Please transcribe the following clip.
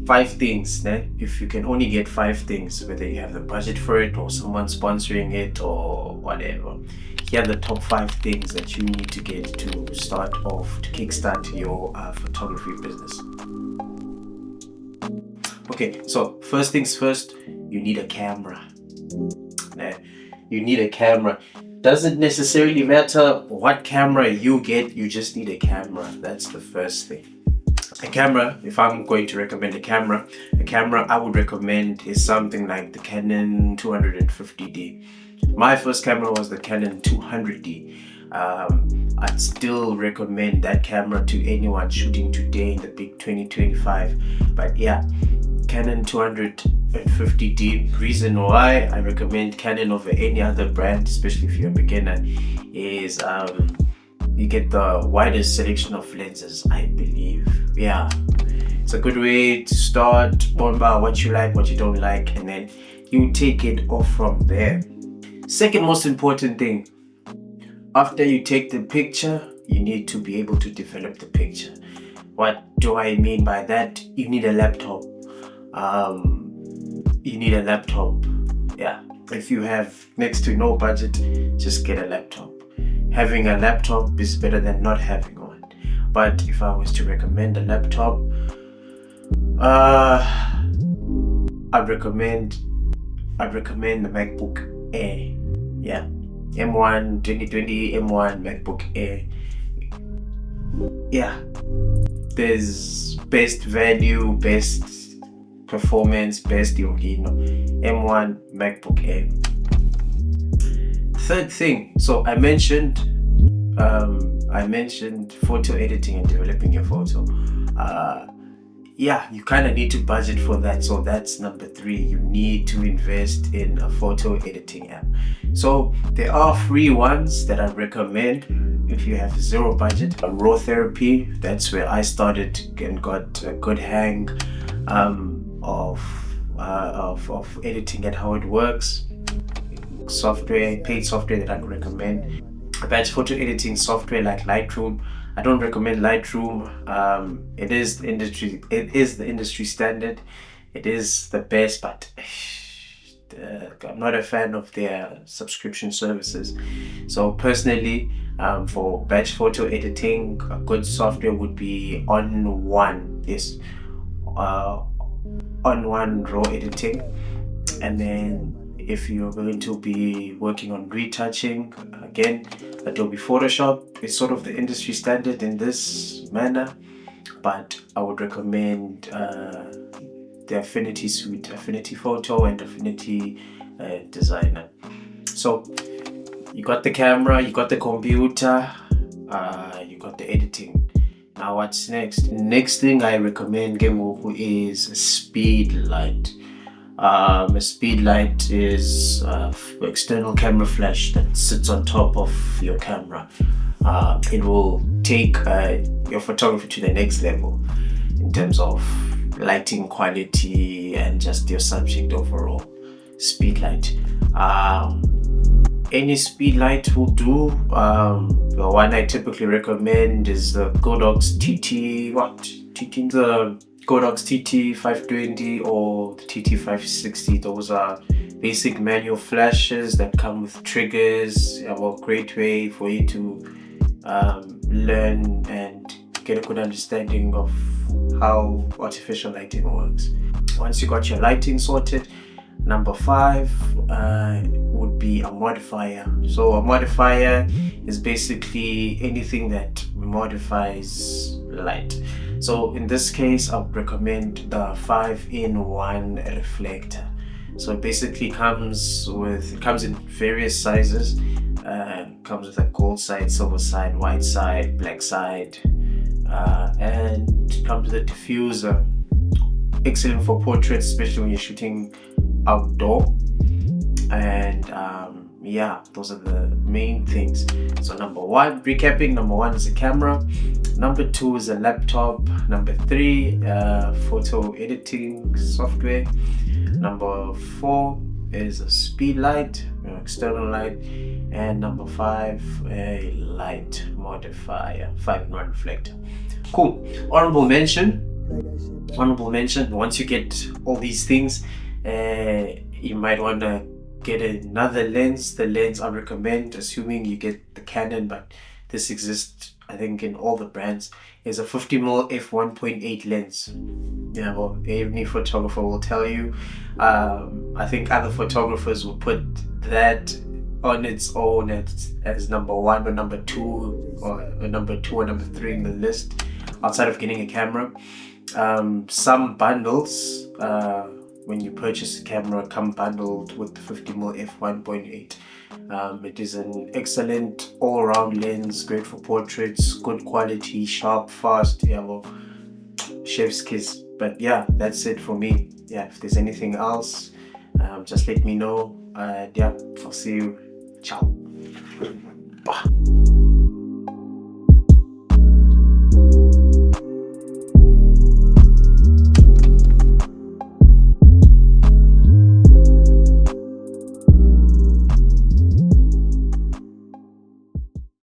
5 things, if you can only get 5 things, whether you have the budget for it or someone sponsoring it or whatever, here are the top 5 things that you need to get to start off, to kickstart your photography business. Okay, so first things first, you need a camera. You need a camera. Doesn't necessarily matter what camera you get, you just need a camera. That's the first thing. A camera, if I'm going to recommend a camera I would recommend is something like the Canon 250D. My first camera was the Canon 200D. I'd still recommend that camera to anyone shooting today in the big 2025. But yeah, Canon 250D. Reason why I recommend Canon over any other brand, especially if you're a beginner, is you get the widest selection of lenses, I believe. Yeah, it's a good way to start, bomba what you like, what you don't like, and then you take it off from there. Second most important thing, after you take the picture, you need to be able to develop the picture. What do I mean by that? You need a laptop. Yeah, if you have next to no budget, just get a laptop. Having a laptop is better than not having one. But if I was to recommend a laptop, I'd recommend the MacBook Air. Yeah, M1 2020 M1 MacBook Air. Yeah, there's best value, best performance, best M1 MacBook Air. Third thing, so I mentioned photo editing and developing your photo. Yeah, you kind of need to budget for that. So that's number 3. You need to invest in a photo editing app. So there are free ones that I recommend if you have zero budget. Raw Therapy, that's where I started and got a good hang of editing and how it works. Software, paid software that I recommend. A batch photo editing software like Lightroom. I don't recommend Lightroom. It is the industry standard. It is the best, but I'm not a fan of their subscription services. So personally, for batch photo editing, a good software would be On1. Yes, On1 raw editing. And then if you're going to be working on retouching, again, Adobe Photoshop is sort of the industry standard in this manner, but I would recommend the Affinity Suite, Affinity Photo and Affinity Designer. So you got the camera, you got the computer, you got the editing. Now what's next? Next thing I recommend is Speedlite. A Speedlite is external camera flash that sits on top of your camera. It will take your photography to the next level in terms of lighting quality and just your subject overall. Speedlite. Any Speedlite will do. The one I typically recommend is the Godox the Godox TT520 or the TT560. Those are basic manual flashes that come with triggers. A great way for you to learn and get a good understanding of how artificial lighting works. Once you got your lighting sorted, number 5 would be a modifier. So a modifier is basically anything that modifies light. So in this case, I would recommend the 5-in-1 reflector. So it basically comes in various sizes. Comes with a gold side, silver side, white side, black side, and comes with a diffuser. Excellent for portraits, especially when you're shooting outdoor. And yeah, those are the main things. So recapping, number 1 is a camera, number 2 is a laptop, number 3 photo editing software, number 4 is a Speedlite, external light, and number 5 a light modifier, 5-in-1 reflector. Cool. Honorable mention, honorable mention, once you get all these things, you might want to get another lens. The lens I recommend, assuming you get the Canon, but this exists I think in all the brands, is a 50mm f1.8 lens. Yeah, well, any photographer will tell you. I think other photographers will put that on its own as number one or number two, or number two or number three in the list, outside of getting a camera. Some bundles, when you purchase a camera, come bundled with the 50mm f1.8. It is an excellent all-round lens, great for portraits, good quality, sharp, fast. Yeah, well, chef's kiss. But yeah, that's it for me. Yeah, if there's anything else, just let me know. Yeah, I'll see you. Ciao. Bye.